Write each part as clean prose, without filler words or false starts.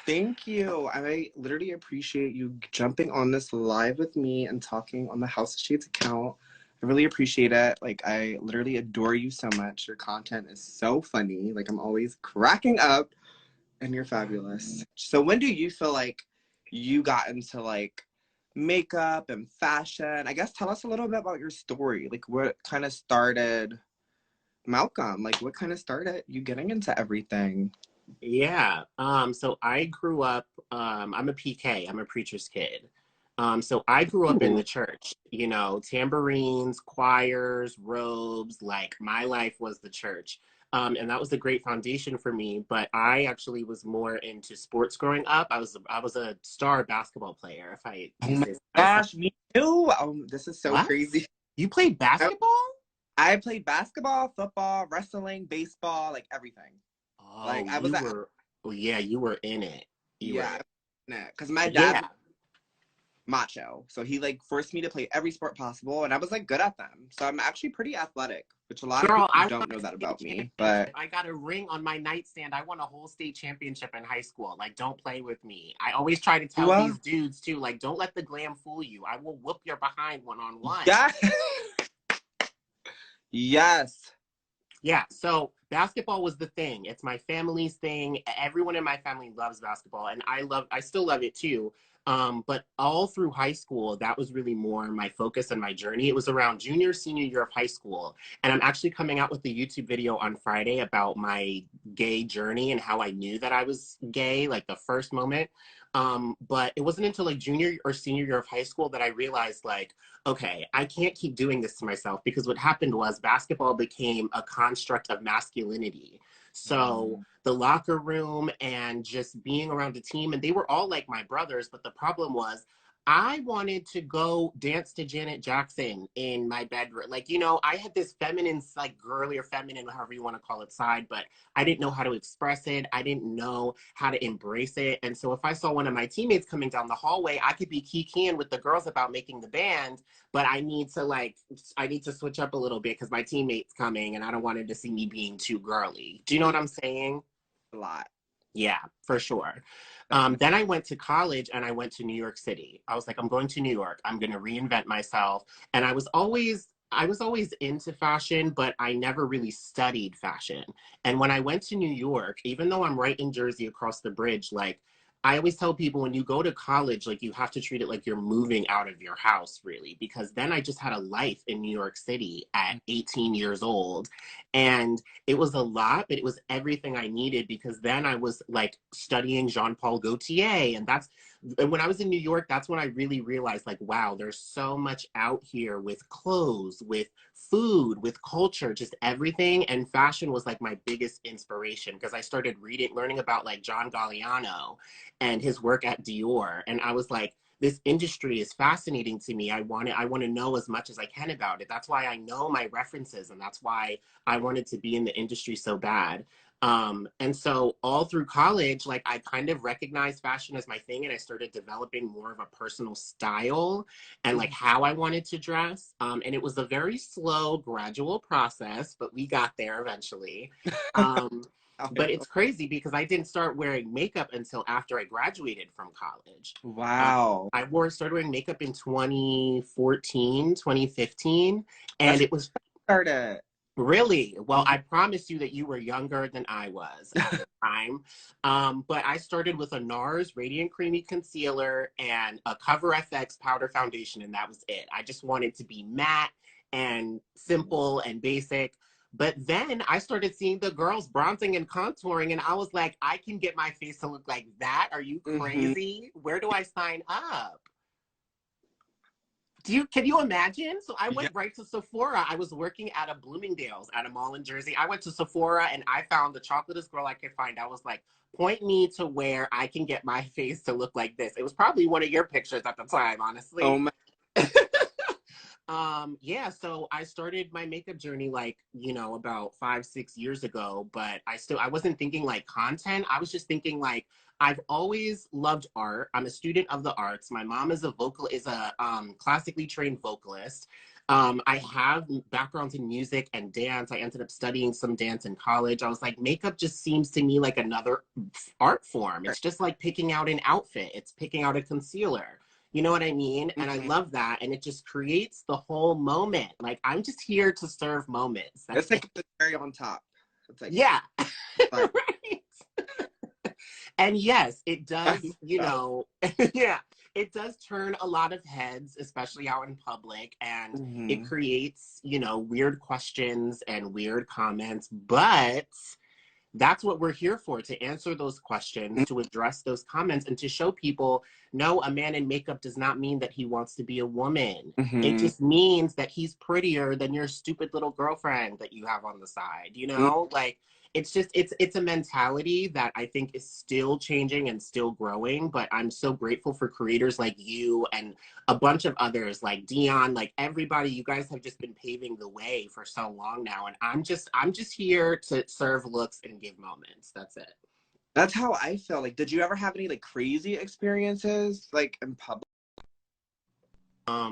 Thank you. I literally appreciate you jumping on this live with me and talking on the House of Shades account. I really appreciate it. Like, I literally adore you so much. Your content is so funny. Like, I'm always cracking up, and you're fabulous. So when do you feel like you got into like makeup and fashion? I guess tell us a little bit about your story. Like, what kind of started Malcolm? Like, what kind of started you getting into everything? Yeah. So I grew up, I'm a PK, I'm a preacher's kid. So I grew up in Ooh. the church, tambourines, choirs, robes, like my life was the church. And that was a great foundation for me, but I actually was more into sports growing up. I was a star basketball player, if I Oh do my say so myself. gosh, me too. This is so What? crazy. You played I, basketball? I played basketball, football, wrestling, baseball, like everything. Like Oh, I was you at, were, oh yeah, you were in it. You were yeah, in it. because my dad Yeah. was macho, so he like forced me to play every sport possible, and I was like good at them. So I'm actually pretty athletic, which a lot of Girl, people I won don't know a that state about me. But championship. I got a ring on my nightstand. I won a whole state championship in high school. Like, don't play with me. I always try to tell well, these dudes too, like, don't let the glam fool you. I will whoop your behind one on one. yeah, yes. Yeah, so basketball was the thing. It's my family's thing. Everyone in my family loves basketball, and I still love it too. But all through high school, that was really more my focus and my journey. It was around junior, senior year of high school. And I'm actually coming out with a YouTube video on Friday about my gay journey and how I knew that I was gay, like the first moment. But it wasn't until like junior or senior year of high school that I realized, like, okay, I can't keep doing this to myself, because what happened was basketball became a construct of masculinity. So the locker room and just being around a team, and they were all like my brothers, but the problem was I wanted to go dance to Janet Jackson in my bedroom. Like, I had this feminine, like girly or feminine, however you want to call it, side, but I didn't know how to express it. I didn't know how to embrace it. And so if I saw one of my teammates coming down the hallway, I could be kikiing with the girls about making the band, but I need to switch up a little bit because my teammate's coming and I don't want him to see me being too girly. Do you know what I'm saying? A lot. Yeah, for sure. Definitely. Then I went to college and I went to New York City. I was like, I'm going to New York. I'm going to reinvent myself. And I was always into fashion, but I never really studied fashion. And when I went to New York, even though I'm right in Jersey across the bridge, like I always tell people, when you go to college, like you have to treat it like you're moving out of your house, really, because then I just had a life in New York City at 18 years old. And it was a lot, but it was everything I needed, because then I was like studying Jean Paul Gaultier. And when I was in New York, that's when I really realized, like, wow, there's so much out here with clothes, with food, with culture, just everything. And fashion was like my biggest inspiration, because I started learning about like John Galliano and his work at Dior. And I was like, this industry is fascinating to me. I want to know as much as I can about it. That's why I know my references, and that's why I wanted to be in the industry so bad. And so all through college, like I kind of recognized fashion as my thing, and I started developing more of a personal style and like how I wanted to dress. And it was a very slow, gradual process, but we got there eventually. Um, but it's crazy because I didn't start wearing makeup until after I graduated from college. Um, Wow. started wearing makeup in 2014, 2015, and That's it was started. really, well, I promise you that you were younger than I was at the time. But I started with a NARS Radiant Creamy Concealer and a Cover FX Powder Foundation, and that was it. I just wanted to be matte and simple and basic. But then I started seeing the girls bronzing and contouring, and I was like, I can get my face to look like that. Are you Mm-hmm. crazy? Where do I sign up? Can you imagine? So I Yeah. went right to Sephora. I was working at a Bloomingdale's at a mall in Jersey. I went to Sephora and I found the chocolatest girl I could find. I was like, point me to where I can get my face to look like this. It was probably one of your pictures at the time, Oh honestly. my. Yeah, so I started my makeup journey like, about 5, 6 years ago, but I wasn't thinking like content. I was just thinking like, I've always loved art. I'm a student of the arts. My mom is a classically trained vocalist. I have backgrounds in music and dance. I ended up studying some dance in college. I was like, makeup just seems to me like another art form. It's just like picking out an outfit. It's picking out a concealer. You know what I mean? And I Mhm. love that. And it just creates the whole moment. Like, I'm just here to serve moments. That's It's it. like the cherry on top. It's like, Yeah. like Right. And yes, it I does, know. yeah, it does turn a lot of heads, especially out in public. And it Mhm. creates, weird questions and weird comments. But that's what we're here for, to answer those questions, to address those comments, and to show people, no, a man in makeup does not mean that he wants to be a woman. It Mhm. just means that he's prettier than your stupid little girlfriend that you have on the side, like it's a mentality that I think is still changing and still growing. But I'm so grateful for creators like you and a bunch of others like Dion, like everybody. You guys have just been paving the way for so long now, and I'm just here to serve looks and give moments. That's it. That's how I feel. Like, did you ever have any like crazy experiences like in public? A,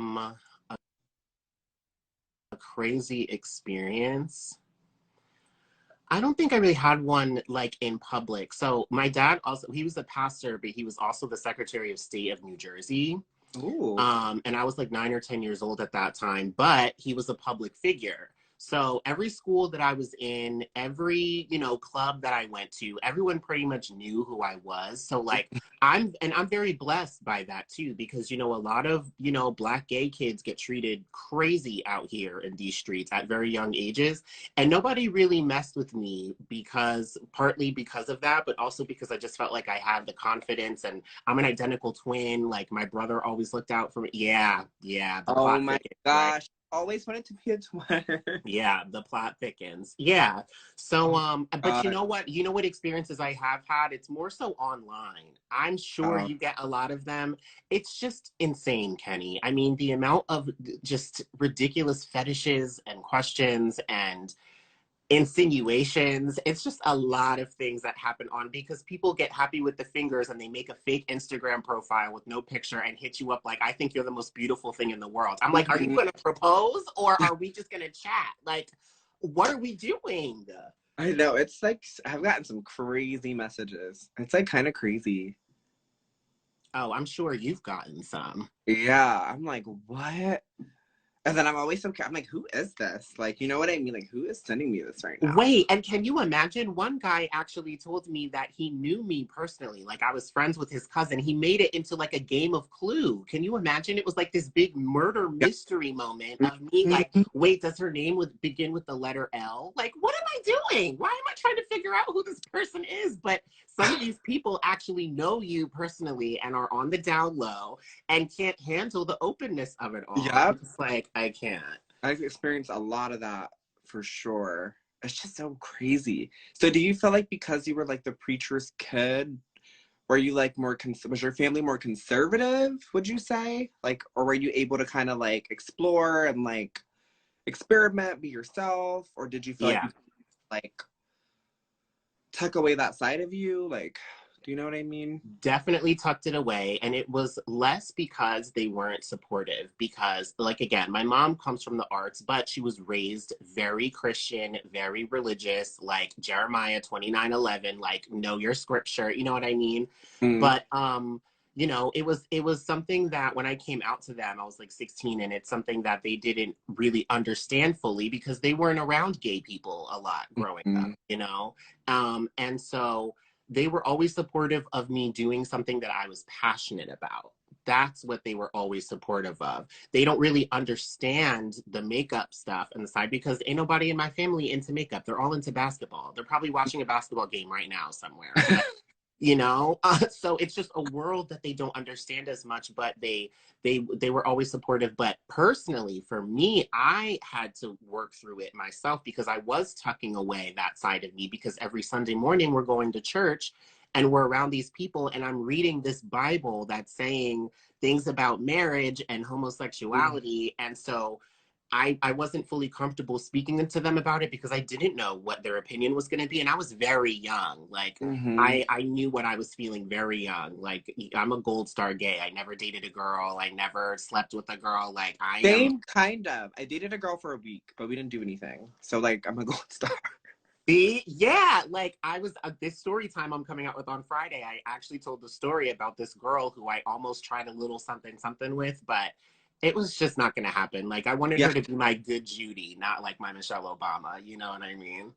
a crazy experience. I don't think I really had one like in public. So my dad also, he was a pastor, but he was also the Secretary of State of New Jersey. Ooh. And I was like 9 or 10 years old at that time, but he was a public figure. So every school that I was in, every, club that I went to, everyone pretty much knew who I was. So like I'm very blessed by that too, because, a lot of, Black gay kids get treated crazy out here in these streets at very young ages. And nobody really messed with me partly because of that, but also because I just felt like I had the confidence, and I'm an identical twin. Like my brother always looked out for me. Yeah, yeah, the Oh plot my thickens, right? gosh. Always wanted to be a twin. Yeah, the plot thickens. Yeah. So, Oh but you god. know what? You know what experiences I have had? It's more so online. I'm sure Oh. you get a lot of them. It's just insane, Kenny. I mean, the amount of just ridiculous fetishes and questions and insinuations. It's just a lot of things that happen on, because people get happy with the fingers and they make a fake Instagram profile with no picture and hit you up like, I think you're the most beautiful thing in the world. I'm like, are you Mhm. going to propose or are we just going to chat? Like, what are we doing? I know. It's like I've gotten some crazy messages. It's like kind of crazy. Oh, I'm sure you've gotten some. Yeah. I'm like, what? And then I'm always so I'm like, who is this? Like, you know what I mean? Like, who is sending me this right now? Wait, and can you imagine? One guy actually told me that he knew me personally. Like I was friends with his cousin. He made it into like a game of Clue. Can you imagine? It was like this big murder mystery moment of me like, Mhm. wait, does her name begin with the letter L? Like, what am I doing? Why am I trying to figure out who this person is? But some of these people actually know you personally and are on the down low and can't handle the openness of it all. I'm Yep. just like, I can't. I've experienced a lot of that for sure. It's just so crazy. So do you feel like because you were like the preacher's kid, were you like was your family more conservative, would you say? Like, or were you able to kind of like explore and like experiment, be yourself? Or did you feel like Yeah. you like tuck away that side of you? Like, do you know what I mean? Definitely tucked it away, and it was less because they weren't supportive, because like again, my mom comes from the arts, but she was raised very Christian, very religious, like Jeremiah 29:11, like know your scripture, you know what I mean? Mm. But it was something that when I came out to them, I was like 16, and it's something that they didn't really understand fully because they weren't around gay people a lot growing up, Mm. and so they were always supportive of me doing something that I was passionate about. That's what they were always supportive of. They don't really understand the makeup stuff and the side, because ain't nobody in my family into makeup. They're all into basketball. They're probably watching a basketball game right now somewhere. So it's just a world that they don't understand as much, but they were always supportive. But personally for me, I had to work through it myself, because I was tucking away that side of me, because every Sunday morning we're going to church and we're around these people, and I'm reading this Bible that's saying things about marriage and homosexuality. And so I wasn't fully comfortable speaking to them about it because I didn't know what their opinion was going to be. And I was very young. Like, Mm-hmm. I knew what I was feeling very young. Like, I'm a gold star gay. I never dated a girl. I never slept with a girl. Like, I am. Same kind of. I dated a girl for a week, but we didn't do anything. So like, I'm a gold star. See, yeah, like I was this story time I'm coming out with on Friday. I actually told the story about this girl who I almost tried a little something something with, but it was just not going to happen. Like I wanted Yeah. her to be my good Judy, not like my Michelle Obama. You know what I mean?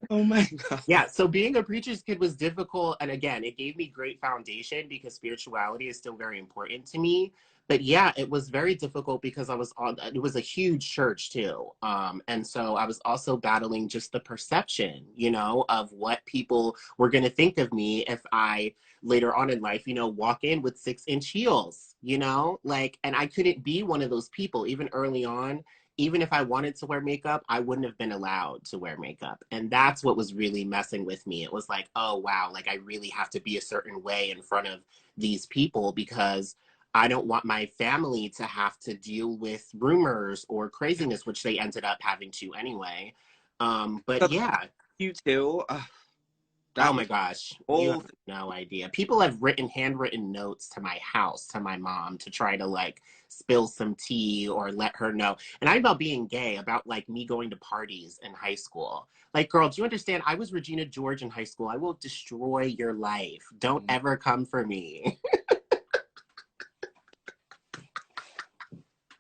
Oh my God. Yeah, so being a preacher's kid was difficult. And again, it gave me great foundation because spirituality is still very important to me. But yeah, it was very difficult because I was on, it was a huge church too. And so I was also battling just the perception, you know, of what people were going to think of me if I later on in life, you know, walk in with 6-inch heels, you know, like, and I couldn't be one of those people even early on. Even if I wanted to wear makeup, I wouldn't have been allowed to wear makeup. And that's what was really messing with me. It was like, oh, wow, like I really have to be a certain way in front of these people because I don't want my family to have to deal with rumors or craziness, which they ended up having to anyway. But So yeah, you too. oh That my was gosh, you whole have no idea. People have written handwritten notes to my house, to my mom, to try to like spill some tea or let her know. And I'm about being gay, about like me going to parties in high school. Like, girl, do you understand? I was Regina George in high school. I will destroy your life. Don't thing. ever come for me.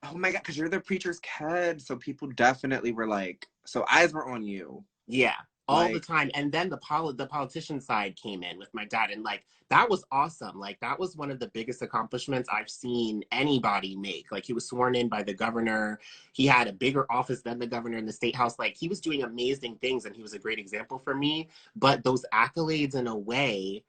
Oh my God, because you're the preacher's kid. So people definitely were like, so eyes were on you. Yeah, all the Like, time. And then the politician side came in with my dad, and like that was awesome. Like that was one of the biggest accomplishments I've seen anybody make. Like he was sworn in by the governor. He had a bigger office than the governor in the state house. Like he was doing amazing things, and he was a great example for me. But those accolades, in a way,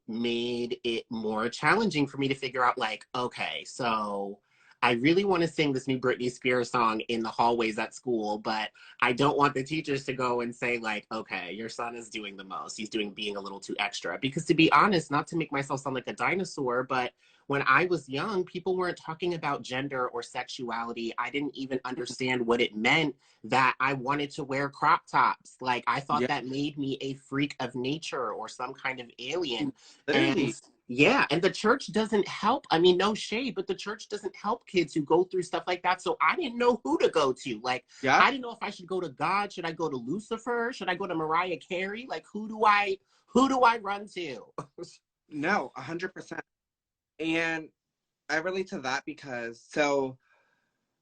made it more challenging for me to figure out like, okay, so I really want to sing this new Britney Spears song in the hallways at school, but I don't want the teachers to go and say like, okay, your son is doing the most. He's doing being a little too extra. Because to be honest, not to make myself sound like a dinosaur, but when I was young, people weren't talking about gender or sexuality. I didn't even understand what it meant that I wanted to wear crop tops. Like I thought yeah, that made me a freak of nature or some kind of alien. And literally. yeah, and the church doesn't help. I mean, no shade, but the church doesn't help kids who go through stuff like that. So I didn't know who to go to. Like Yep. I didn't know if I should go to God, should I go to Lucifer, should I go to Mariah Carey? Like who do I run to? No, 100%. And I relate to that because so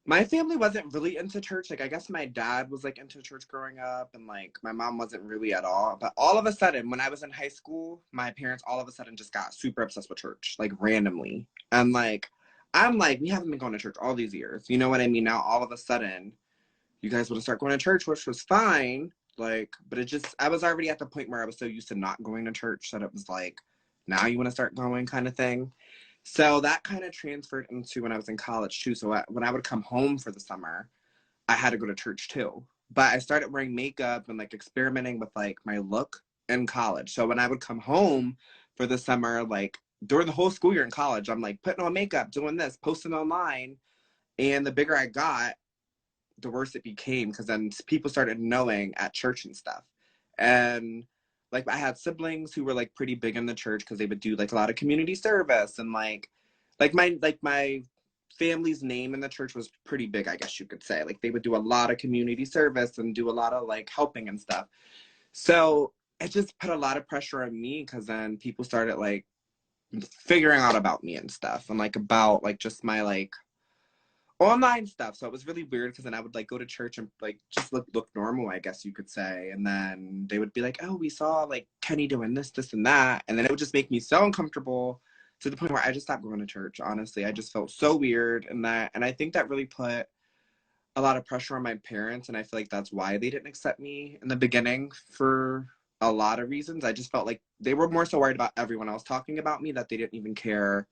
my family wasn't really into church. Like I guess my dad was like into church growing up and like my mom wasn't really at all. But all of a sudden when I was in high school, my parents all of a sudden just got super obsessed with church, like randomly. And like I'm like, we haven't been going to church all these years. You know what I mean? Now all of a sudden you guys want to start going to church, which was fine. Like, but it just I was already at the point where I was so used to not going to church that it was like, now you want to start going kind of thing. So that kind of transferred into when I was in college too. So when I would come home for the summer, I had to go to church too. But I started wearing makeup and like experimenting with like my look in college. So when I would come home for the summer, like during the whole school year in college, I'm like putting on makeup, doing this, posting online. And the bigger I got, the worse it became because then people started knowing at church and stuff. And like I had siblings who were like pretty big in the church because they would do like a lot of community service and like my family's name in the church was pretty big, I guess you could say. Like they would do a lot of community service and do a lot of like helping and stuff. So it just put a lot of pressure on me because then people started like figuring out about me and stuff and like about like just my like online stuff. So it was really weird because then I would like go to church and like just look normal, I guess you could say. And then they would be like, oh, we saw like Kenny doing this and that. And then it would just make me so uncomfortable to the point where I just stopped going to church. Honestly, I just felt so weird and that, and I think that really put a lot of pressure on my parents. And I feel like that's why they didn't accept me in the beginning for a lot of reasons. I just felt like they were more so worried about everyone else talking about me that they didn't even care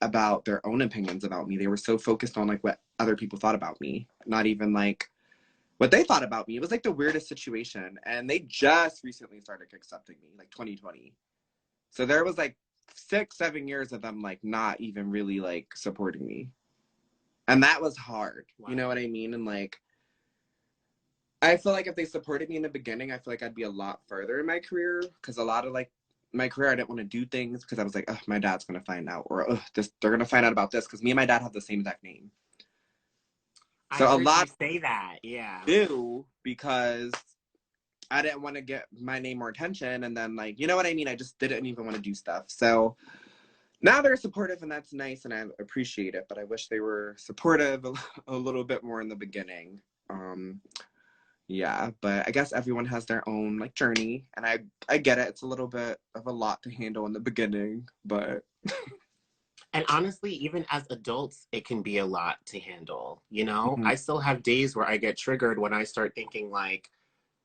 about their own opinions about me. They were so focused on like what other people thought about me, not even like what they thought about me. It was like the weirdest situation. And they just recently started accepting me, like 2020. So there was like 6-7 years of them like not even really like supporting me. And that was hard. Wow. You know what I mean? And like, I feel like if they supported me in the beginning, I feel like I'd be a lot further in my career. Because a lot of like my career, I didn't want to do things because I was like, oh, my dad's gonna find out, or they're gonna find out about this, because me and my dad have the same exact name. I So a heard you lot say that, yeah. do, because I didn't want to get my name more attention, and then like, you know what I mean? I just didn't even want to do stuff. So now they're supportive, and that's nice, and I appreciate it. But I wish they were supportive a little bit more in the beginning. Yeah, but I guess everyone has their own like journey, and I get it. It's a little bit of a lot to handle in the beginning, but And honestly, even as adults, it can be a lot to handle, you know? Mhm. I still have days where I get triggered when I start thinking like,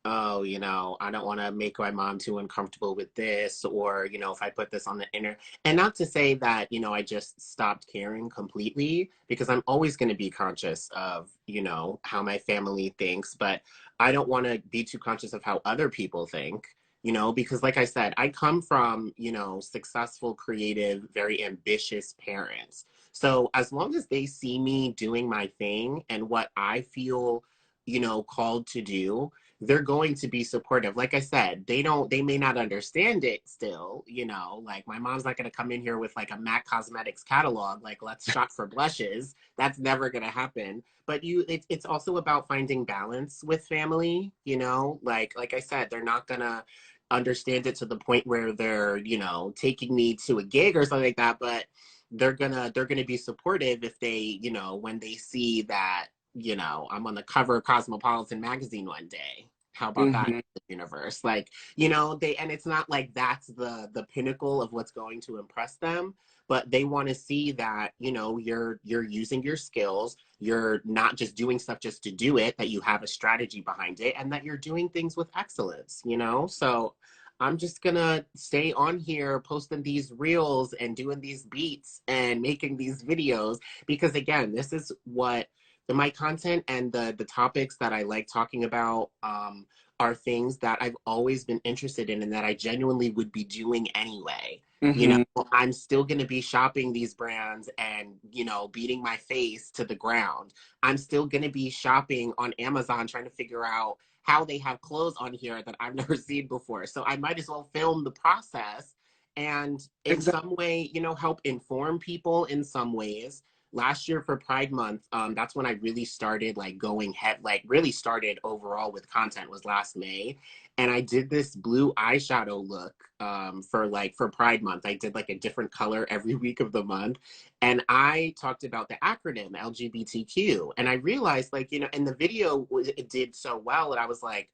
oh, you know, I don't want to make my mom too uncomfortable with this, or, you know, if I put this on the internet. And not to say that, you know, I just stopped caring completely, because I'm always going to be conscious of, you know, how my family thinks, but I don't want to be too conscious of how other people think, you know, because like I said, I come from, you know, successful, creative, very ambitious parents. So as long as they see me doing my thing and what I feel, you know, called to do, they're going to be supportive. Like I said, they may not understand it still, you know, like my mom's not going to come in here with like a MAC Cosmetics catalog, like let's shop for blushes. That's never going to happen. But it's also about finding balance with family, you know, like I said, they're not going to understand it to the point where they're, you know, taking me to a gig or something like that. But they're gonna be supportive if they, you know, when they see that, you know, I'm on the cover of Cosmopolitan magazine one day. How about that Mhm. universe? Like, you know, and it's not like that's the pinnacle of what's going to impress them, but they want to see that, you know, you're using your skills, you're not just doing stuff just to do it, that you have a strategy behind it, and that you're doing things with excellence, you know? So I'm just gonna stay on here posting these reels and doing these beats and making these videos, because again, this is what my content and the topics that I like talking about are things that I've always been interested in and that I genuinely would be doing anyway. You know, Mhm. I'm still going to be shopping these brands and, you know, beating my face to the ground. I'm still going to be shopping on Amazon trying to figure out how they have clothes on here that I've never seen before. So I might as well film the process and in Exactly. some way, you know, help inform people in some ways. Last year for Pride Month, that's when I really started like going head, like really started overall with content, was last May. And I did this blue eyeshadow look for Pride Month. I did like a different color every week of the month. And I talked about the acronym LGBTQ. And I realized, like, you know, and the video, it did so well. And I was like,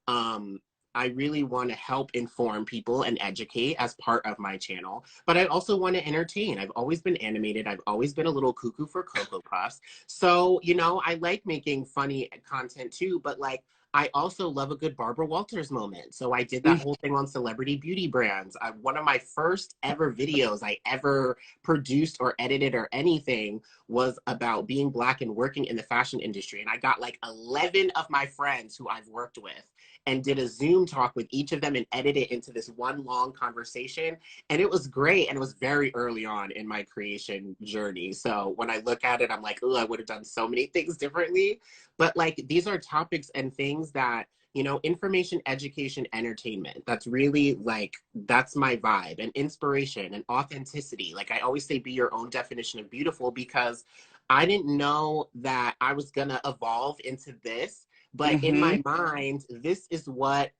um, I really want to help inform people and educate as part of my channel, but I also want to entertain. I've always been animated. I've always been a little cuckoo for Cocoa Puffs. So, you know, I like making funny content too, but like, I also love a good Barbara Walters moment. So I did that whole thing on celebrity beauty brands. One of my first ever videos I ever produced or edited or anything was about being Black and working in the fashion industry. And I got like 11 of my friends who I've worked with and did a Zoom talk with each of them and edited it into this one long conversation. And it was great. And it was very early on in my creation journey. So when I look at it, I'm like, oh, I would have done so many things differently. But like, these are topics and things that, you know, information, education, entertainment. That's really like, that's my vibe, and inspiration and authenticity. Like I always say, be your own definition of beautiful, because I didn't know that I was going to evolve into this. But in Mhm. my mind, this is what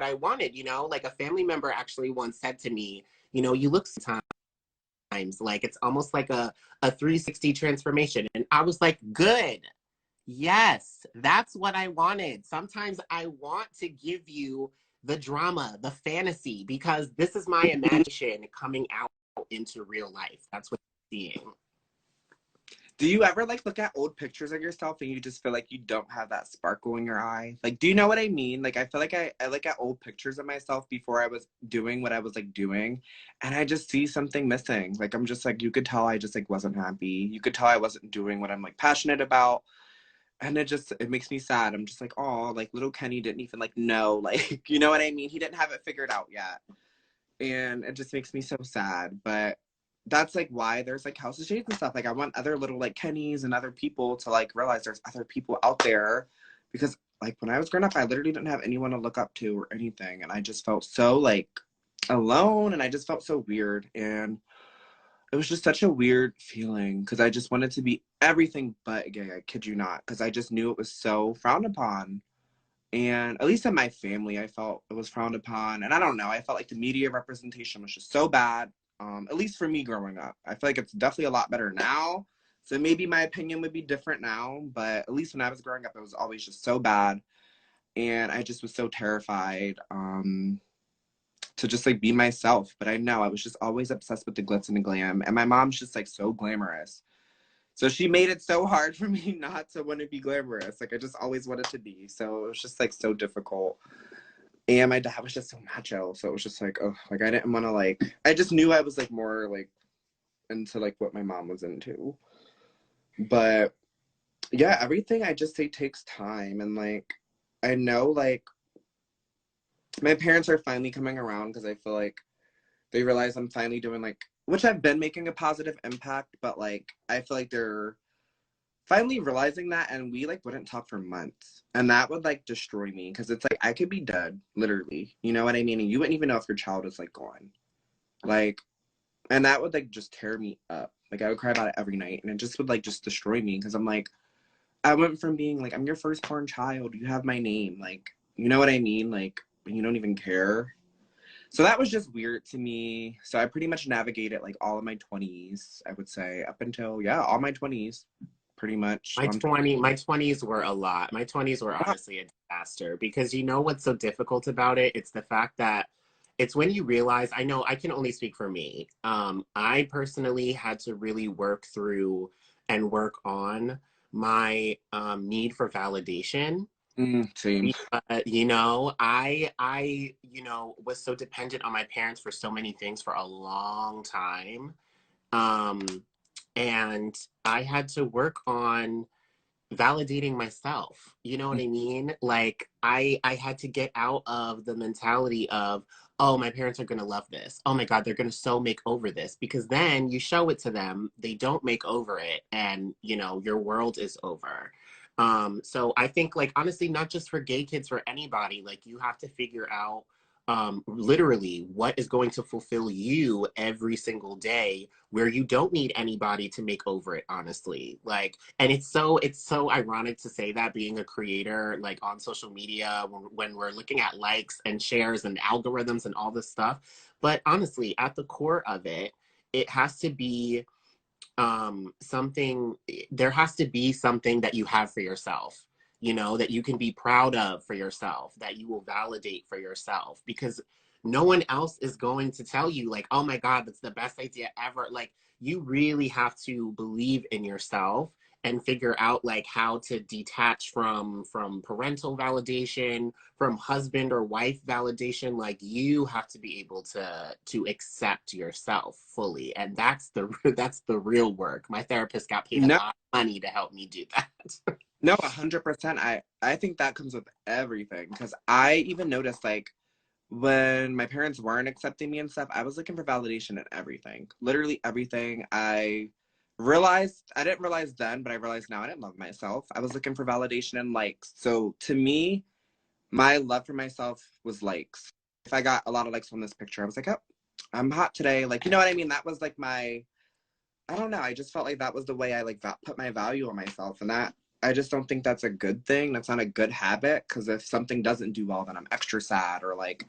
I wanted, you know? Like a family member actually once said to me, you know, you look sometimes like it's almost like a 360 transformation. And I was like, good. Yes, that's what I wanted. Sometimes I want to give you the drama, the fantasy, because this is my Mhm. imagination coming out into real life. That's what I'm seeing. Do you ever like look at old pictures of yourself and you just feel like you don't have that sparkle in your eye? Like, do you know what I mean? Like, I feel like I look at old pictures of myself before I was doing what I was like doing, and I just see something missing. Like, I'm just like, you could tell I just like wasn't happy. You could tell I wasn't doing what I'm like passionate about. And it makes me sad. I'm just like, oh, like little Kenny didn't even like know, like, you know what I mean? He didn't have it figured out yet. and it just makes me so sad. But that's like why there's like House of Shades and stuff. Like I want other little like Kennys and other people to like realize there's other people out there, because like when I was growing up, I literally didn't have anyone to look up to or anything, and I just felt so like alone, and I just felt so weird, and it was just such a weird feeling because I just wanted to be everything but gay. I kid you not, because I just knew it was so frowned upon. And at least in my family, I felt it was frowned upon. And I don't know, I felt like the media representation was just so bad, at least for me growing up. I feel like it's definitely a lot better now. So maybe my opinion would be different now. But at least when I was growing up, it was always just so bad. And I just was so terrified to just like be myself. But I know I was just always obsessed with the glitz and the glam. And my mom's just like so glamorous. So she made it so hard for me not to want to be glamorous. Like I just always wanted to be. So it was just like so difficult. And my dad was just so macho. So it was just like, oh, like I didn't want to like, I just knew I was like more like into like what my mom was into. But yeah, everything I just say takes time. And like, I know like my parents are finally coming around because I feel like they realize I'm finally doing like, which I've been making a positive impact, but like, I feel like they're finally realizing that, and we like wouldn't talk for months, and that would like destroy me because it's like I could be dead literally, you know what I mean, and you wouldn't even know if your child is like gone, like, and that would like just tear me up. Like I would cry about it every night, and it just would like just destroy me because I'm like, I went from being like, I'm your firstborn child, you have my name, like, you know what I mean, like, you don't even care. So that was just weird to me. So I pretty much navigated like all of my 20s, I would say, up until, yeah, all my 20s pretty much. My 20s were a lot. My 20s were honestly a disaster because you know what's so difficult about it? It's the fact that it's when you realize, I know I can only speak for me. I personally had to really work through and work on my need for validation. Same. You know, you know, was so dependent on my parents for so many things for a long time. Um, and I had to work on validating myself. You know what I mean? Like I had to get out of the mentality of, oh, my parents are going to love this. Oh my God, they're going to so make over this, because then you show it to them, they don't make over it, and you know, your world is over. So I think like honestly, not just for gay kids, for anybody, like you have to figure out literally what is going to fulfill you every single day, where you don't need anybody to make over it, honestly. Like, and it's so ironic to say that, being a creator like on social media, when we're looking at likes and shares and algorithms and all this stuff. But honestly, at the core of it, it has to be something, there has to be something that you have for yourself, you know, that you can be proud of for yourself, that you will validate for yourself, because no one else is going to tell you like, oh my God, that's the best idea ever. Like, you really have to believe in yourself and figure out like how to detach from parental validation, from husband or wife validation. Like, you have to be able to accept yourself fully, and that's the that's the real work. My therapist got paid a No, lot of money to help me do that. no, 100%. I think that comes with everything, because I even noticed like when my parents weren't accepting me and stuff, I was looking for validation in everything, literally everything. I didn't realize then, but I realized now I didn't love myself. I was looking for validation in likes. So to me, my love for myself was likes. If I got a lot of likes on this picture, I was like, oh, I'm hot today. Like, you know what I mean? That was like my, I don't know. I just felt like that was the way I like put my value on myself. And that, I just don't think that's a good thing. That's not a good habit. Because if something doesn't do well, then I'm extra sad, or like,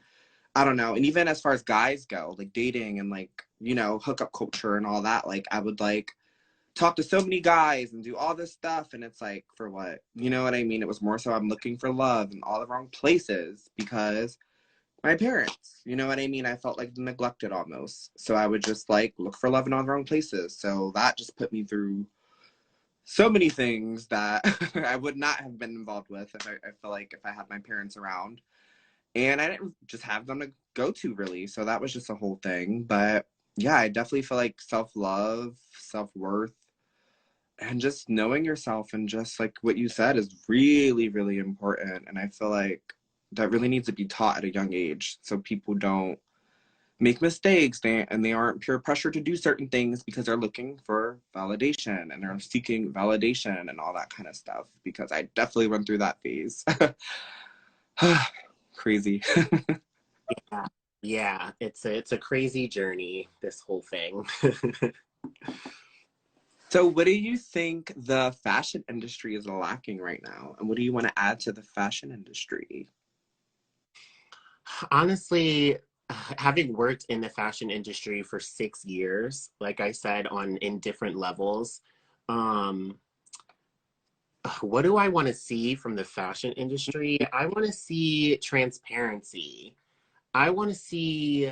I don't know. And even as far as guys go, like dating and like, you know, hookup culture and all that, like I would like talk to so many guys and do all this stuff, and it's like, for what? You know what I mean? It was more so I'm looking for love in all the wrong places because my parents, you know what I mean? I felt like neglected almost. So I would just like look for love in all the wrong places. So that just put me through so many things that I would not have been involved with if I feel like if I had my parents around. And I didn't just have them to go to really. So that was just a whole thing. But yeah, I definitely feel like self-love, self-worth, and just knowing yourself, and just like what you said, is really, really important. And I feel like that really needs to be taught at a young age so people don't make mistakes, and they aren't peer pressure to do certain things because they're looking for validation and they're seeking validation and all that kind of stuff, because I definitely went through that phase. Crazy. Yeah. Yeah, it's a crazy journey, this whole thing. So what do you think the fashion industry is lacking right now? And what do you want to add to the fashion industry? Honestly, having worked in the fashion industry for 6 years, like I said, on in different levels, um, what do I want to see from the fashion industry? I want to see transparency. I want to see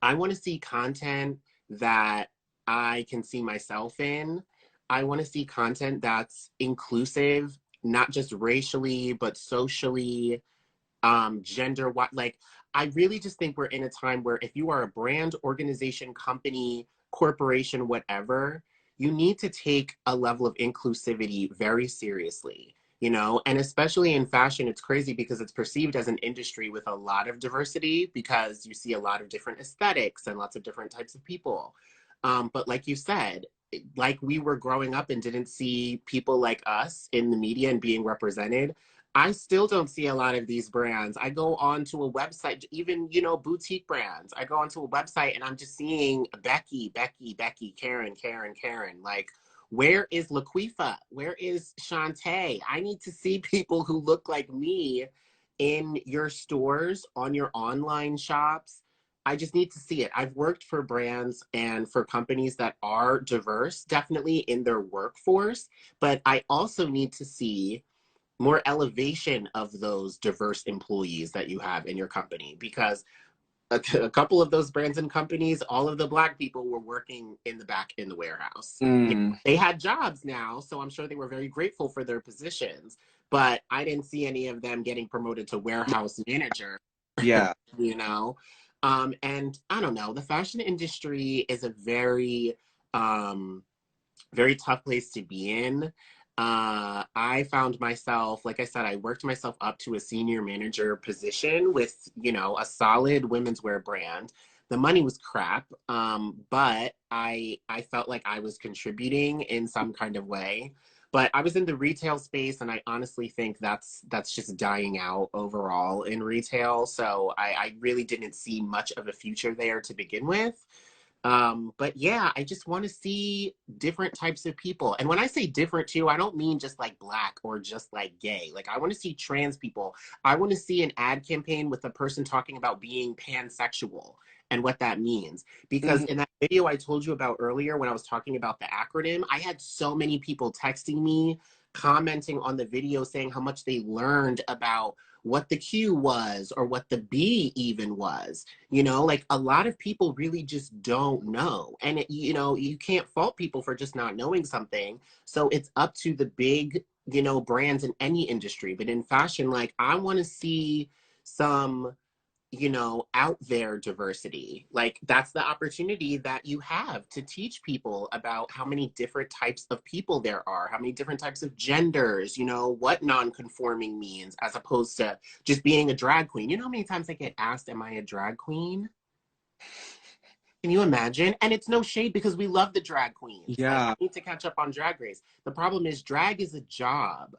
I want to see content that I can see myself in. I want to see content that's inclusive, not just racially, but socially, gender, what, like, I really just think we're in a time where if you are a brand, organization, company, corporation, whatever, you need to take a level of inclusivity very seriously, you know? And especially in fashion, it's crazy because it's perceived as an industry with a lot of diversity because you see a lot of different aesthetics and lots of different types of people. But like you said, like we were growing up and didn't see people like us in the media and being represented. I still don't see a lot of these brands. I go onto a website, even, you know, boutique brands. I go onto a website and I'm just seeing Becky, Becky, Becky, Karen, Karen, Karen. Like, where is Laquifa? Where is Shantae? I need to see people who look like me in your stores, on your online shops. I just need to see it. I've worked for brands and for companies that are diverse, definitely in their workforce, but I also need to see more elevation of those diverse employees that you have in your company, because a couple of those brands and companies, all of the Black people were working in the back in the warehouse. You know, Mm, they had jobs now, so I'm sure they were very grateful for their positions, but I didn't see any of them getting promoted to warehouse manager, yeah. you know. And I don't know, the fashion industry is a um, very tough place to be in. I found myself, like I said, I worked myself up to a senior manager position with, you know, a solid women's wear brand. The money was crap, but I felt like I was contributing in some kind of way. But I was in the retail space, and I honestly think that's just dying out overall in retail. So I really didn't see much of a future there to begin with. But yeah, I just want to see different types of people. And when I say different too, I don't mean just like Black or just like gay. Like, I want to see trans people. I want to see an ad campaign with a person talking about being pansexual and what that means. Because Mhm. in that video I told you about earlier, when I was talking about the acronym, I had so many people texting me, commenting on the video, saying how much they learned about what the Q was or what the B even was. You know, like, a lot of people really just don't know. And, you know, you can't fault people for just not knowing something. So it's up to the big, you know, brands in any industry. But in fashion, like, I want to see some, you know, out there diversity. Like, that's the opportunity that you have to teach people about how many different types of people there are, how many different types of genders, you know, what non-conforming means, as opposed to just being a drag queen. You know how many times I get asked, am I a drag queen? Can you imagine? And it's no shade, because we love the drag queens. Like, I Yeah. need to catch up on Drag Race. The problem is, drag is a job.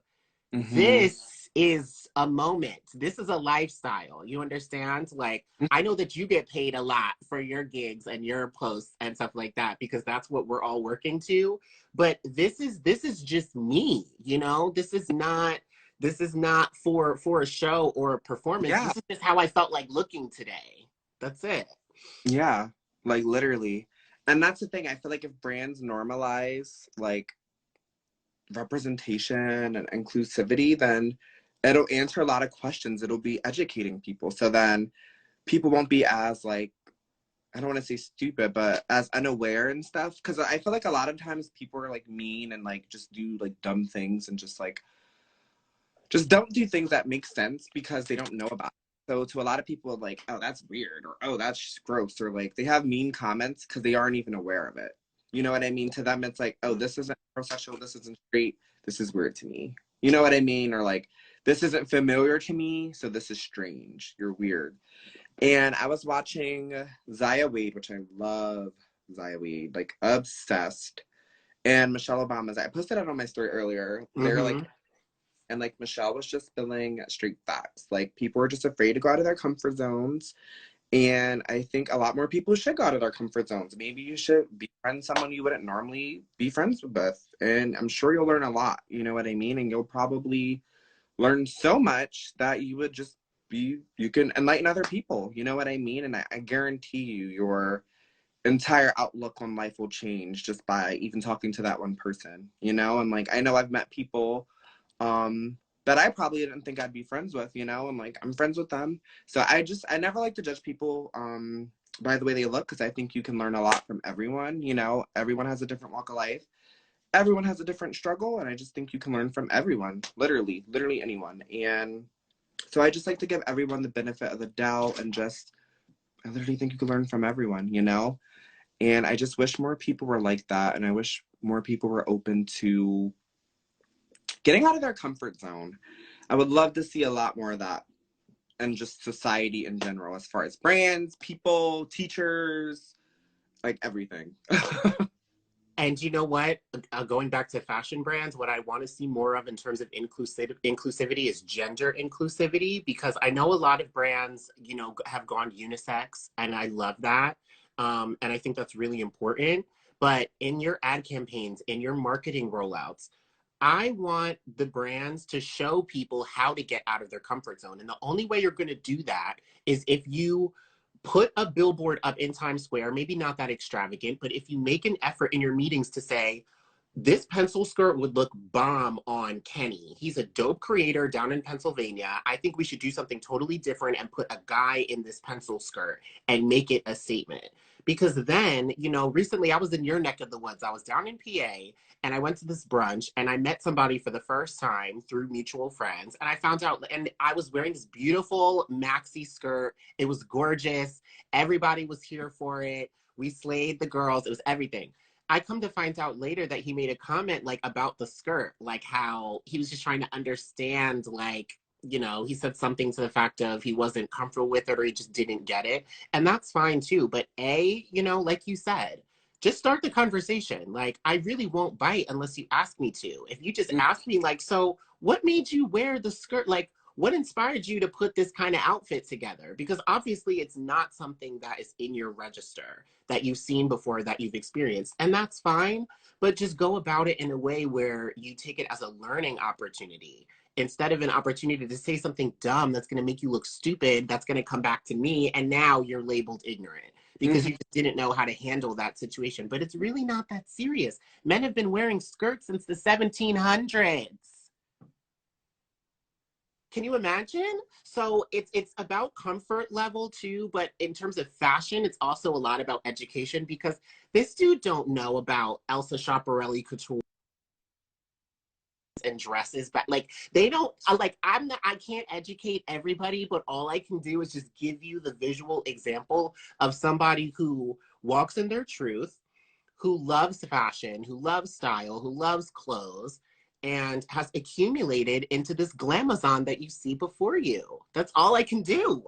Hmm. This is a moment. This is a lifestyle. You understand? Like, I know that you get paid a lot for your gigs and your posts and stuff like that, because that's what we're all working to. But this is just me, you know? This is not for a show or a performance. Yeah. This is just how I felt like looking today. That's it. Yeah. Like literally. And that's the thing. I feel like if brands normalize like representation and inclusivity, then it'll answer a lot of questions. It'll be educating people. So then people won't be as like, I don't want to say stupid, but as unaware and stuff. Because I feel like a lot of times people are like mean and like just do like dumb things and just don't do things that make sense because they don't know about it. So to a lot of people, like, oh, that's weird, or oh, that's just gross, or like they have mean comments because they aren't even aware of it. You know what I mean? To them, it's like, oh, this isn't heterosexual, this isn't straight, this is weird to me. You know what I mean? Or like, this isn't familiar to me, so this is strange. You're weird. And I was watching Zaya Wade, which I love Zaya Wade, like obsessed. And Michelle Obama's, I posted it on my story earlier. They're like, and like Michelle was just spilling straight facts. Like people were just afraid to go out of their comfort zones. And I think a lot more people should go out of their comfort zones. Maybe you should befriend someone you wouldn't normally be friends with. And I'm sure you'll learn a lot, you know what I mean? And you'll probably learn so much that you would just you can enlighten other people, you know what I mean? And I guarantee you, your entire outlook on life will change just by even talking to that one person, you know? And like, I know I've met people that I probably didn't think I'd be friends with, you know, and like I'm friends with them. So I never like to judge people by the way they look, because I think you can learn a lot from everyone, you know. Everyone has a different walk of life. Everyone has a different struggle, and I just think you can learn from everyone, literally anyone. And so I just like to give everyone the benefit of the doubt, and just I literally think you can learn from everyone, you know. And I just wish more people were like that, and I wish more people were open to getting out of their comfort zone. I would love to see a lot more of that in just society in general, as far as brands, people, teachers, like everything. And you know what? Going back to fashion brands, what I want to see more of in terms of inclusivity is gender inclusivity, because I know a lot of brands, you know, have gone unisex, and I love that. And I think that's really important. But in your ad campaigns, in your marketing rollouts, I want the brands to show people how to get out of their comfort zone. And the only way you're going to do that is if you put a billboard up in Times Square, maybe not that extravagant, but if you make an effort in your meetings to say, this pencil skirt would look bomb on Kenny. He's a dope creator down in Pennsylvania. I think we should do something totally different and put a guy in this pencil skirt and make it a statement. Because then, you know, recently I was in your neck of the woods. I was down in PA and I went to this brunch and I met somebody for the first time through mutual friends. And I found out, and I was wearing this beautiful maxi skirt. It was gorgeous. Everybody was here for it. We slayed the girls. It was everything. I come to find out later that he made a comment like about the skirt, like how he was just trying to understand, like, you know, he said something to the fact of he wasn't comfortable with it or he just didn't get it. And that's fine too. But you know, like you said, just start the conversation. Like, I really won't bite unless you ask me to. If you just ask me, like, so what made you wear the skirt? Like, what inspired you to put this kind of outfit together? Because obviously it's not something that is in your register that you've seen before, that you've experienced. And that's fine, but just go about it in a way where you take it as a learning opportunity instead of an opportunity to say something dumb that's going to make you look stupid, that's going to come back to me, and now you're labeled ignorant because you just didn't know how to handle that situation. But it's really not that serious. Men have been wearing skirts since the 1700s. Can you imagine? So it's about comfort level too, but in terms of fashion, it's also a lot about education, because this dude don't know about Elsa Schiaparelli couture and dresses, but like they don't like I can't educate everybody, but all I can do is just give you the visual example of somebody who walks in their truth, who loves fashion, who loves style, who loves clothes, and has accumulated into this glamazon that you see before you. That's all I can do.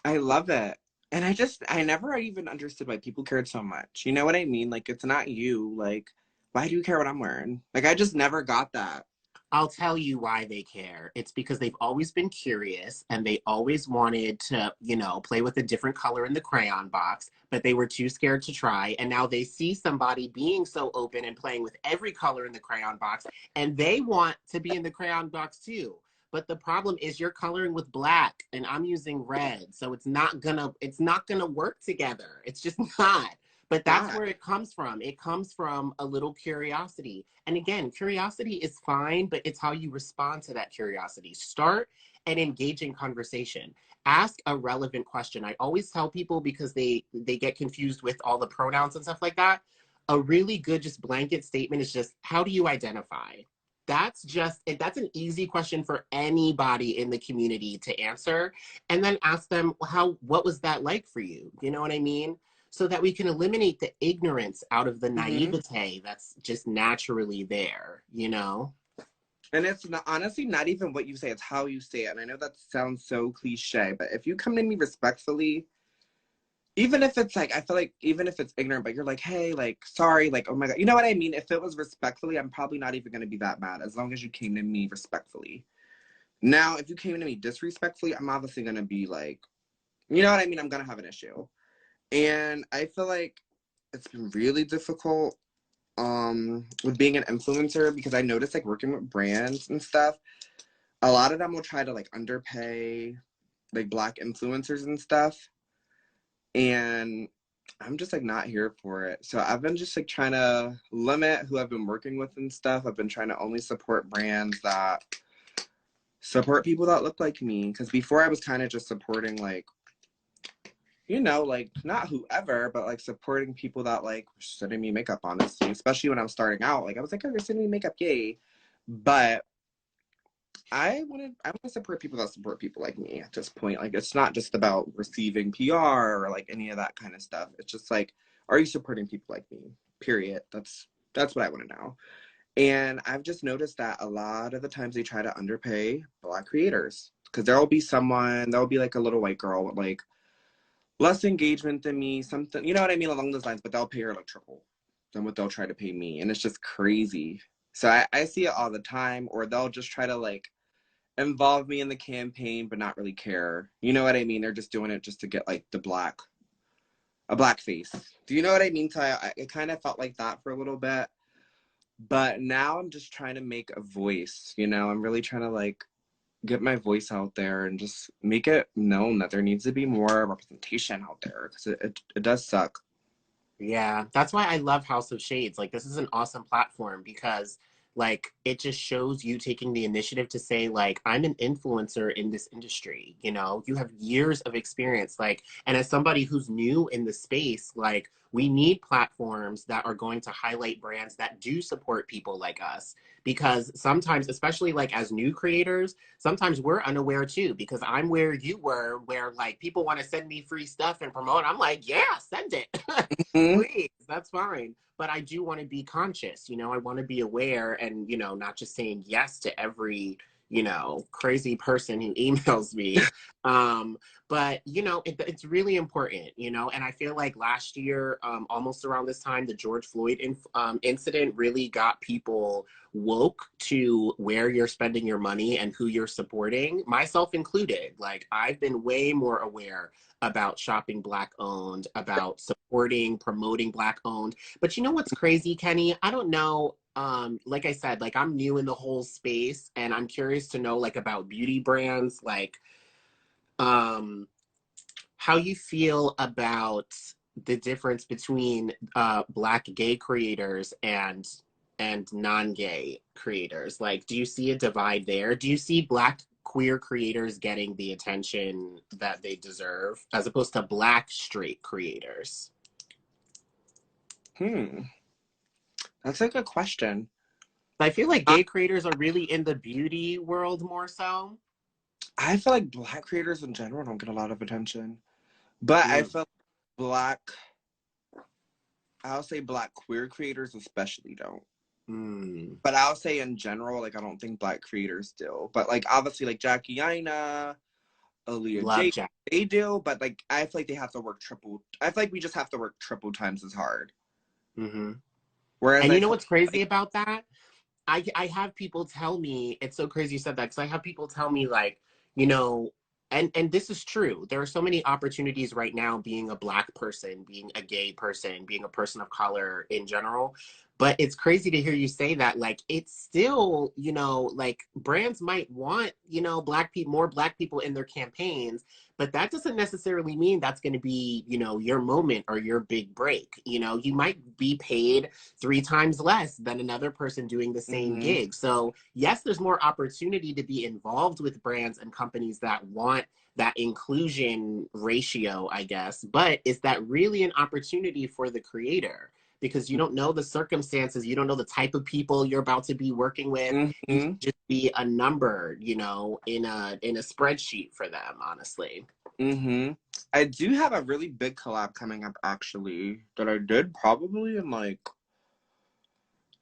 I love it. And I never even understood why people cared so much. You know what I mean? Like, it's not you. Like, why do you care what I'm wearing? Like, I just never got that. I'll tell you why they care. It's because they've always been curious and they always wanted to, you know, play with a different color in the crayon box, but they were too scared to try. And now they see somebody being so open and playing with every color in the crayon box, and they want to be in the crayon box too. But the problem is you're coloring with black and I'm using red. So it's not gonna work together. It's just not. But that's Yeah. where it comes from. It comes from a little curiosity. And again, curiosity is fine, but it's how you respond to that curiosity. Start an engaging conversation. Ask a relevant question. I always tell people, because they get confused with all the pronouns and stuff like that. A really good just blanket statement is just, how do you identify? That's an easy question for anybody in the community to answer. And then ask them, what was that like for you? You know what I mean? So that we can eliminate the ignorance out of the Mm-hmm. naivete that's just naturally there, you know? And it's not, honestly not even what you say, it's how you say it. And I know that sounds so cliche, but if you come to me respectfully, even if it's like, I feel like even if it's ignorant, but you're like, hey, like, sorry, like, oh my God, you know what I mean? If it was respectfully, I'm probably not even going to be that mad as long as you came to me respectfully. Now, if you came to me disrespectfully, I'm obviously going to be like, you know what I mean? I'm going to have an issue. And I feel like it's been really difficult with being an influencer because I noticed like working with brands and stuff, a lot of them will try to like underpay like Black influencers and stuff. And I'm just like not here for it. So I've been just like trying to limit who I've been working with and stuff. I've been trying to only support brands that support people that look like me. Because before I was kind of just supporting like, you know, like not whoever, but like supporting people that like were sending me makeup, honestly. Especially when I was starting out. Like I was like, oh, you're sending me makeup, yay. But I want to support people that support people like me at this point. Like it's not just about receiving PR or like any of that kind of stuff. It's just like, are you supporting people like me? Period. That's what I want to know. And I've just noticed that a lot of the times they try to underpay Black creators because there'll be like a little white girl with like less engagement than me, something, you know what I mean, along those lines, but they'll pay her like triple than what they'll try to pay me. And it's just crazy. So I see it all the time, or they'll just try to like involve me in the campaign but not really care. You know what I mean? They're just doing it just to get like a black face. Do you know what I mean? So it kind of felt like that for a little bit. But now I'm just trying to make a voice, you know? I'm really trying to like get my voice out there and just make it known that there needs to be more representation out there because it does suck. Yeah, that's why I love House of Shades. Like, this is an awesome platform because, like, it just shows you taking the initiative to say, like, I'm an influencer in this industry. You know, you have years of experience. Like, and as somebody who's new in the space, like, we need platforms that are going to highlight brands that do support people like us. Because sometimes, especially like as new creators, sometimes we're unaware too. Because I'm where you were, where like people want to send me free stuff and promote. I'm like, yeah, send it. Mm-hmm. Please, that's fine. But I do want to be conscious, you know, I want to be aware and, you know, not just saying yes to every, you know, crazy person who emails me. Um, but, you know, it's really important, you know, and I feel like last year, almost around this time, the George Floyd incident really got people woke to where you're spending your money and who you're supporting, myself included. Like, I've been way more aware about shopping Black owned, about supporting, promoting Black owned. But you know what's crazy, Kenny? I don't know. Like I said, like I'm new in the whole space and I'm curious to know like about beauty brands, like um how you feel about the difference between Black gay creators and non-gay creators. Like, do you see a divide there? Do you see Black queer creators getting the attention that they deserve as opposed to Black straight creators? Hmm. That's a good question. I feel like I, gay creators are really in the beauty world more so. I feel like Black creators in general don't get a lot of attention. But I Mm, feel Black, I'll say Black queer creators especially don't. mm. But I'll say in general, like I don't think Black creators do. But like obviously like Jackie Aina, Aaliyah Love J, Jack. they do. But like I feel like they have to work triple. I feel like we just have to work triple times as hard. Hmm. Whereas And I you know feel what's crazy like about that? I have people tell me, it's so crazy you said that, because I have people tell me like, you know, and this is true. There are so many opportunities right now being a Black person, being a gay person, being a person of color in general. But it's crazy to hear you say that. Like, it's still, you know, like brands might want, you know, Black people, more Black people in their campaigns, but that doesn't necessarily mean that's going to be, you know, your moment or your big break. You know, you might be paid three times less than another person doing the same mm-hmm, gig. So, yes, there's more opportunity to be involved with brands and companies that want that inclusion ratio, I guess. But is that really an opportunity for the creator? Because you don't know the circumstances, you don't know the type of people you're about to be working with. You can mm-hmm, just be a number, you know, in a spreadsheet for them, honestly. mm-hmm. I do have a really big collab coming up actually that I did probably in like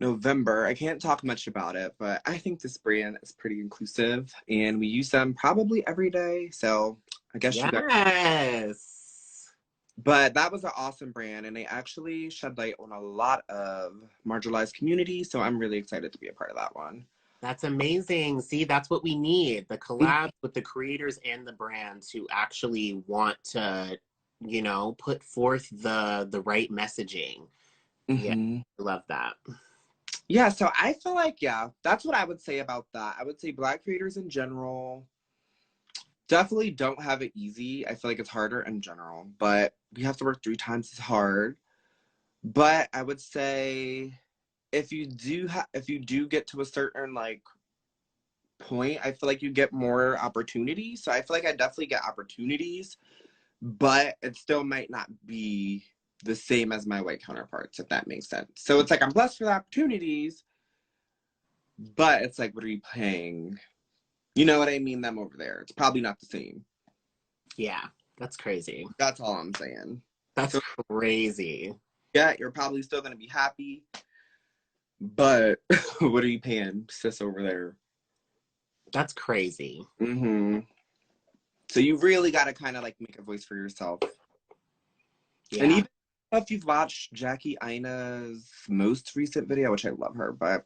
November. I can't talk much about it, but I think this brand is pretty inclusive and we use them probably every day. So I guess you guys. Yes. But that was an awesome brand and they actually shed light on a lot of marginalized communities. So I'm really excited to be a part of that one. That's amazing. See, that's what we need. The collab with the creators and the brands who actually want to, put forth the right messaging. Yeah, Mm-hmm. I love that. Yeah, so I feel like, yeah, that's what I would say about that. I would say Black creators in general definitely don't have it easy. I feel like it's harder in general, but we have to work 3 times as hard. But I would say if you do get to a certain like point, I feel like you get more opportunities. So I feel like I definitely get opportunities, but it still might not be the same as my white counterparts, if that makes sense. So it's like I'm blessed for the opportunities, but it's like, what are you paying? You know what I mean? Them over there. It's probably not the same. Yeah, that's crazy. That's all I'm saying. That's So crazy. yeah, you're probably still gonna be happy, but what are you paying, sis, over there? That's crazy. Mm-hmm. So you really gotta kind of like make a voice for yourself. And Yeah. even if you've watched Jackie Ina's most recent video, which I love her, but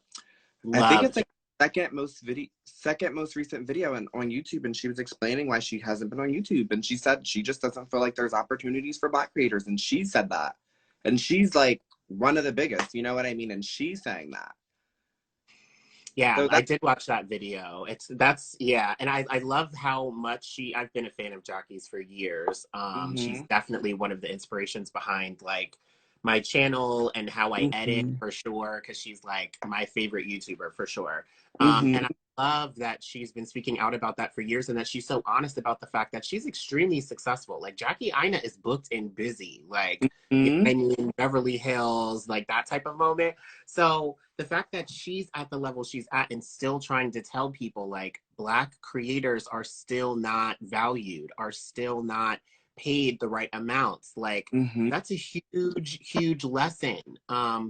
I think Love. it's like second most recent video on YouTube, and she was explaining why she hasn't been on YouTube, and she said she just doesn't feel like there's opportunities for Black creators, and she said that, and she's like one of the biggest, you know what I mean, and she's saying that. Yeah, So I that did watch that video. That's yeah, and I love how much I've been a fan of Jackie's for years. She's hmm definitely one of the inspirations behind like my channel and how I edit hmm for sure, because she's like my favorite YouTuber for sure. And I hmm love that she's been speaking out about that for years and that she's so honest about the fact that she's extremely successful. Like Jackie Ina is booked and busy, like you know hmm what I mean, Beverly Hills, like that type of moment. So the fact that she's at the level she's at and still trying to tell people like Black creators are still not valued, are still not paid the right amounts, like hmm that's a huge, huge lesson.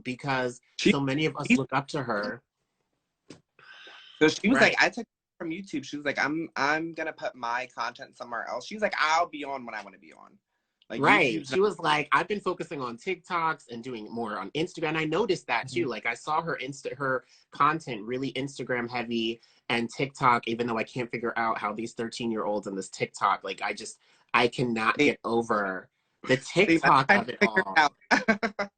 Because she so many of us look up to her. so she was like, Right. I took from YouTube. She was like, I'm gonna put my content somewhere else. She's like, I'll be on when I want to be on. Like Right. YouTube's She not. was like, I've been focusing on TikToks and doing more on Instagram. And I noticed that Mhm. too. Like I saw her content really Instagram heavy and TikTok, even though I can't figure out how these 13-year-olds on this TikTok, like I cannot They, get over the they must TikTok kind of it of figure it all. out.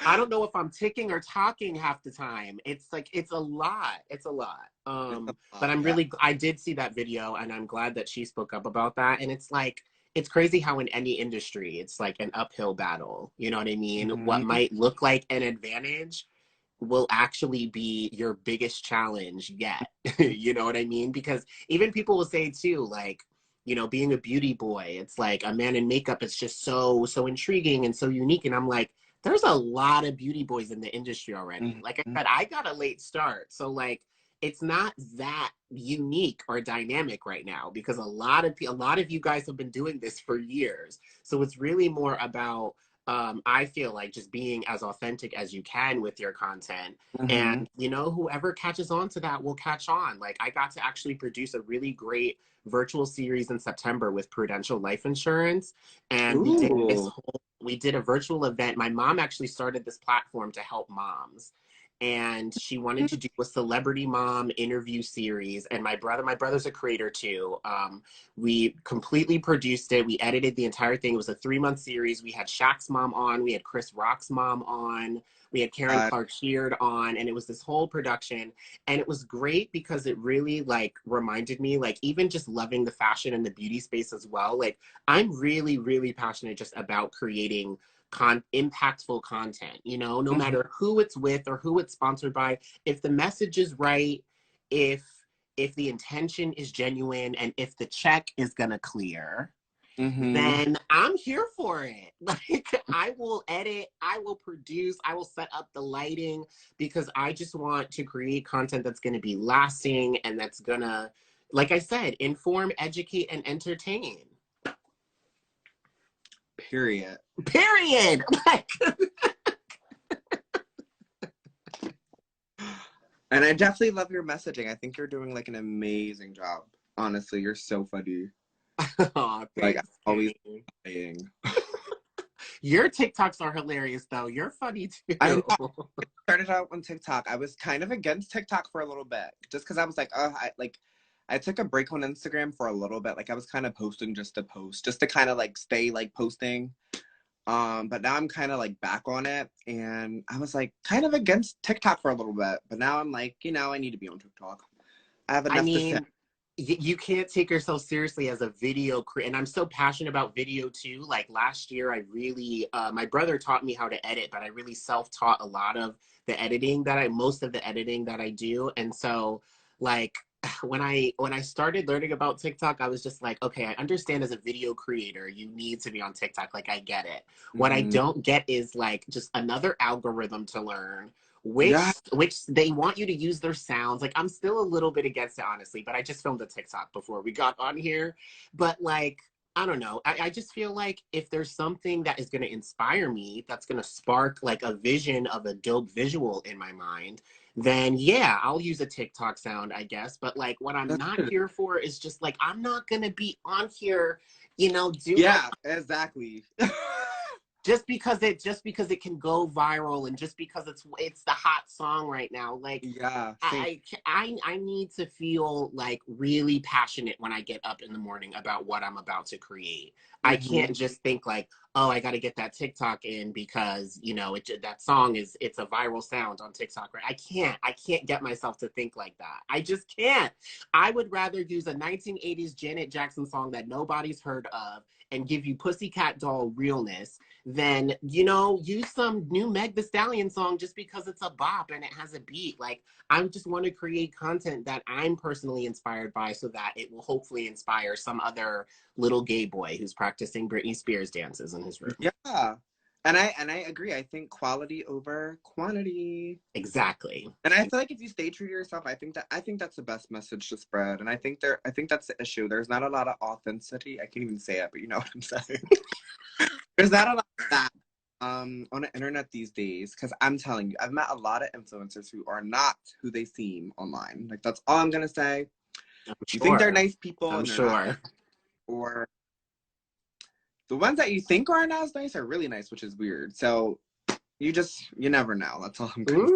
I don't know if I'm ticking or talking half the time. It's like it's a lot. It's a lot. It's a But lot, I'm yeah. really I did see that video and I'm glad that she spoke up about that. And it's like it's crazy how in any industry it's like an uphill battle. You know what I mean? What hmm might look like an advantage will actually be your biggest challenge yet. You know what I mean? Because even people will say too, like, being a beauty boy, it's like a man in makeup, it's just so intriguing and so unique. And I'm like, there's a lot of beauty boys in the industry already. Like I hmm said, I got a late start. So like it's not that unique or dynamic right now because a lot of you guys have been doing this for years. So it's really more about I feel like just being as authentic as you can with your content. hmm And, whoever catches on to that will catch on. Like, I got to actually produce a really great virtual series in September with Prudential Life Insurance. And Ooh. we did a virtual event. My mom actually started this platform to help moms. And she wanted to do a celebrity mom interview series. And my brother's a creator too. We completely produced it. We edited the entire thing. It was a 3-month series. We had Shaq's mom on. We had Chris Rock's mom on. We had Karen Uh, Clark Sheard on. And it was this whole production. And it was great because it really like reminded me, like even just loving the fashion and the beauty space as well. Like I'm really, really passionate just about creating impactful content, no mhm. matter who it's with or who it's sponsored by. If the message is right, if the intention is genuine, and if the check is gonna clear, Mhm. then I'm here for it. Like I will edit, I will produce, I will set up the lighting because I just want to create content that's going to be lasting and that's going to, like I said, inform, educate, and entertain. Period. Period. Like, And I definitely love your messaging. I think you're doing like an amazing job. Honestly, you're so funny. Aw, Like I'm thanks, always Kenny. saying. Your TikToks are hilarious, though. You're funny I too. know. Started out on TikTok. I was kind of against TikTok for a little bit, just because I was like, oh, I took a break on Instagram for a little bit. Like I was kind of posting just to post, just to kind of like stay like posting. But now I'm kind of like back on it, and I was like kind of against TikTok for a little bit, but now I'm like, I need to be on TikTok. I have I enough to say. mean, you can't take yourself seriously as a video creator. And I'm so passionate about video too. Like last year, I really, my brother taught me how to edit, but I really self-taught a lot of the editing most of the editing that I do. And so like, when I started learning about TikTok, I was just like, okay, I understand as a video creator, you need to be on TikTok. Like I get it. What I Mm-hmm. don't get is like just another algorithm to learn Yeah. which they want you to use their sounds. Like I'm still a little bit against it, honestly, but I just filmed a TikTok before we got on here. But like, I don't know. I just feel like if there's something that is going to inspire me, that's going to spark like a vision of a dope visual in my mind, then yeah, I'll use a TikTok sound, I guess. But like what I'm That's not good. here for is just like, I'm not going to be on here, do like Yeah, exactly. just because it can go viral and just because it's the hot song right now. Like Yeah, same. I need to feel like really passionate when I get up in the morning about what I'm about to create. I Mm-hmm. can't just think like, oh, I got to get that TikTok in because that song it's a viral sound on TikTok. Right? I can't get myself to think like that. I just can't. I would rather use a 1980s Janet Jackson song that nobody's heard of and give you Pussycat Doll realness than use some new Meg The Stallion song just because it's a bop and it has a beat. Like I just want to create content that I'm personally inspired by so that it will hopefully inspire some other little gay boy who's practicing Britney Spears dances in his room. Yeah. And I agree. I think quality over quantity. Exactly. And I feel like if you stay true to yourself, I think that's the best message to spread. And I think that's the issue. There's not a lot of authenticity. I can't even say it, but you know what I'm saying. There's not a lot of that on the internet these days. Because I'm telling you, I've met a lot of influencers who are not who they seem online. Like that's all I'm gonna say. I'm You think they're sure. nice people I'm and they're not nice. sure. Or the ones that you think aren't as nice are really nice, which is weird. So you never know. That's all I'm gonna say.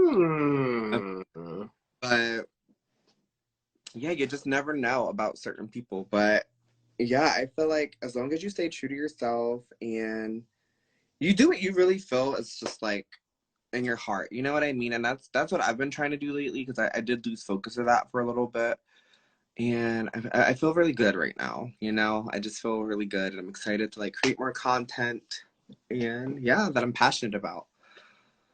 Mm. But yeah, you just never know about certain people. But yeah, I feel like as long as you stay true to yourself and you do what you really feel, it's just like in your heart. You know what I mean? And that's what I've been trying to do lately because I did lose focus of that for a little bit. And I feel really good right now. I just feel really good and I'm excited to like create more content and yeah, that I'm passionate about.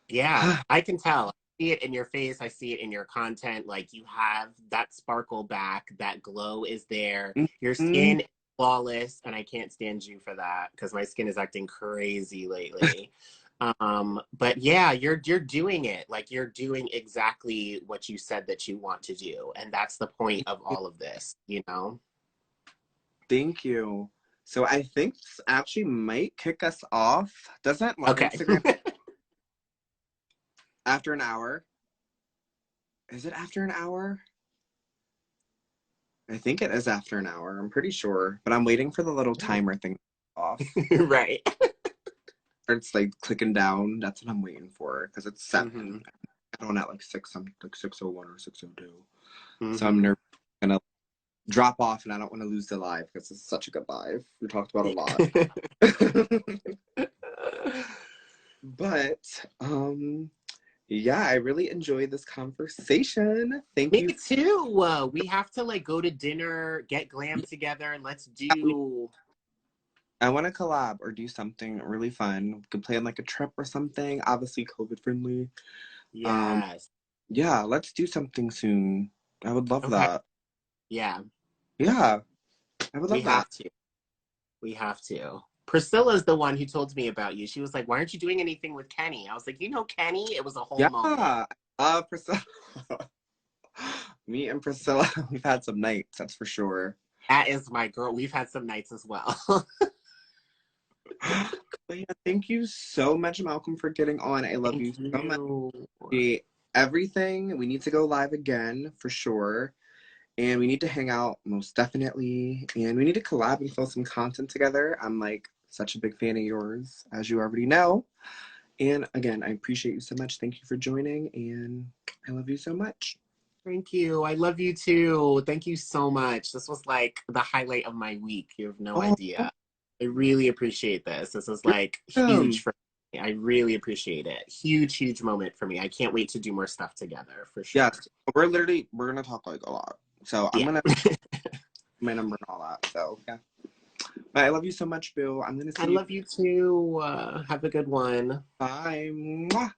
Yeah, I can tell. I see it in your face. I see it in your content. Like you have that sparkle back, that glow is there. Your Mhm. skin is flawless, and I can't stand you for that because my skin is acting crazy lately. But yeah, you're doing it. Like you're doing exactly what you said that you want to do, and that's the point of all of this. Thank you. So I think this actually might kick us off. Doesn't Okay. Instagram after an hour? Is it after an hour? I think it is after an hour. I'm pretty sure, but I'm waiting for the little timer thing off. Right. It's like clicking down. That's what I'm waiting for because it's 7. Hmm. I don't know, at like 6 something, like 6:01 or 6:02. So I'm Hmm. nervous gonna drop off, and I don't want to lose the live because it's such a good live. We talked about a lot. But yeah, I really enjoyed this conversation. Thank Me you. too. We have to like go to dinner, get glam together. Let's do. I want to collab or do something really fun. We could plan like a trip or something, obviously COVID friendly. Um, Yes. yeah, let's do something soon. I would love Okay. that. Yeah. Yeah, I would We love that. have to. We have to. Priscilla's the one who told me about you. She was like, "Why aren't you doing anything with Kenny?" I was like, Kenny? It was a whole moment. Yeah, Priscilla. Me and Priscilla, we've had some nights, that's for sure. That is my girl. We've had some nights as well. But yeah, thank you so much, Malcolm, for getting on. I love Thank you so much. you. everything. We need to go live again for sure. And we need to hang out most definitely. And we need to collab and film some content together. I'm like such a big fan of yours, as you already know. And again, I appreciate you so much. Thank you for joining. And I love you so much. Thank you. I love you too. Thank you so much. This was like the highlight of my week. You have no Oh, idea. I really appreciate this. This is you're like huge welcome. for me. I really appreciate it. Huge, huge moment for me. I can't wait to do more stuff together for sure. Yes, we're gonna talk like a lot. So I'm Yeah. gonna my number and all that. So yeah. But I love you so much, Bill. I'm gonna I see you. love you too. Have a good one. Bye. Mwah.